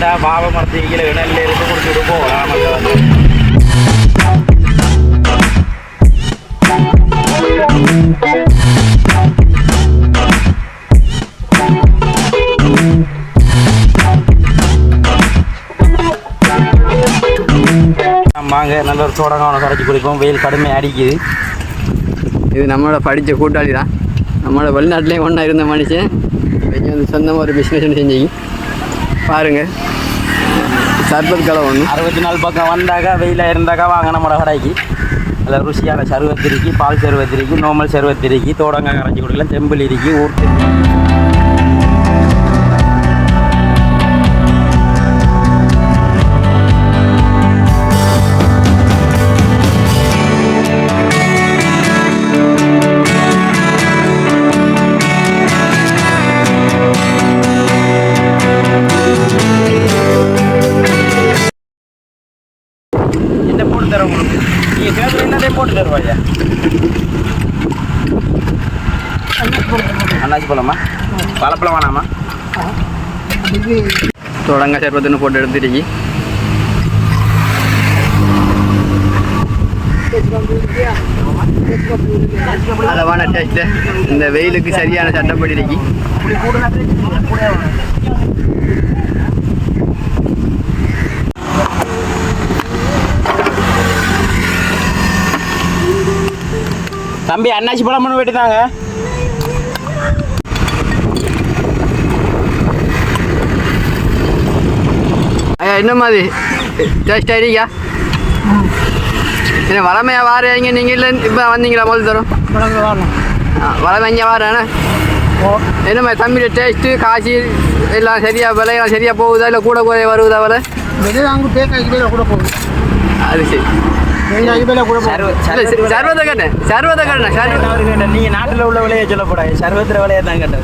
வந்தா பாவ மரத்தில இடையில இருந்து கொடுத்துட்டு போகலாம். வாங்க நல்ல ஒரு சோடங்கான கரைச்சி குடிப்போம். வெயில் கடுமையாக அடிக்குது. இது நம்மளோட படித்த கூட்டாளி தான். நம்மளோட வெளிநாட்டிலேயும் ஒன்றா இருந்த மனுஷன் கொஞ்சம் வந்து சொந்தமாக ஒரு பிஸ்னஸ் செஞ்சு பாருங்கள். சர்பத் கலை ஒன்று 64 பக்கம் வந்தாக்கா வெயிலாக இருந்தாக்கா வாங்க நம்மளோட கடைக்கு. அதில் ருசியான சர்வத்து இருக்கு, பால் சர்வத்து இருக்கு, நார்மல் சர்வத்து இருக்கு, தோடங்காய் கரைச்சி குடிக்கலாம், தெம்பிள் இருக்கு, ஊர் போட்டு தருவாயா. அண்ணாச்சி பழமா, பழப்பழம் வேணாமா? தொடங்காய் சர்பத்துன்னு போட்டு எடுத்துருக்கி. அளவான டேஸ்ட்டு இந்த வெயிலுக்கு சரியான சட்டப்படி இருக்கு. தம்பி அண்ணாச்சி பழம் ஒன்று வெட்டிதாங்க. ஐயா என்ன மாதிரி டேஸ்ட் ஆகிடுக்கா? என்ன வளமையாக வாரீங்க நீங்கள்? இல்லை இப்போ வந்தீங்களா? முதல் தரும் வளமைங்க வாரேண்ணே. என்ன மாதிரி தம்பியோட டேஸ்ட்டு காசு எல்லாம் சரியாக விலையெல்லாம் சரியாக போகுதா இல்லை கூட குறைய வருவதா? விலை கூட போகுது. அது சரி. சர்வத்தை கேட்டேன். நீங்க நாட்டில் உள்ள விலையை சொல்லப்படாது, சர்வத்திர விலையை தான் கேட்டேன்.